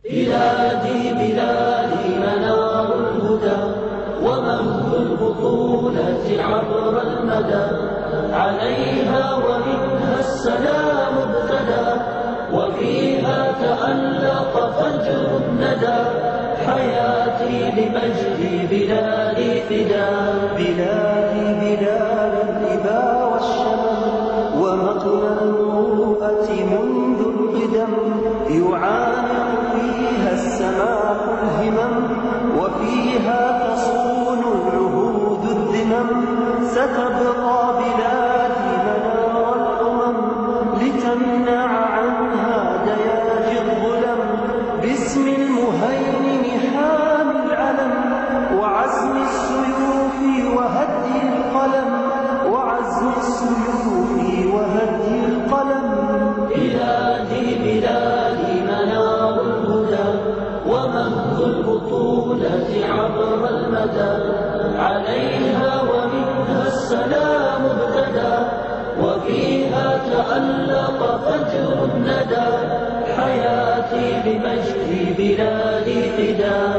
بلادي بلادي منار الهدى ومهد البطولة عبر المدى، عليها ومنها السلام ابتدى، وفيها تألق فجر الندى. حياتي لمجد بلادي فداء، بلادي بلاد الإبا والشمم ومقنى المروءة منذ القدم، يعانق فيها السماح الهمم، وفيها تصون العهود الذمم. ستبقى بلادي منار الأمم لتمنع عنها دياج الظلم، باسم المهيمن حامي العلم وعزم السيوف وهدي القلم، وعزم السيوف وهدي القلم. بلادي بلادي منار الهدى ومهد البطولة عبر المدى، عليها ومنها السلام ابتدى، وفيها تألق فجر الندى. حياتي بمجد بلادي فداء.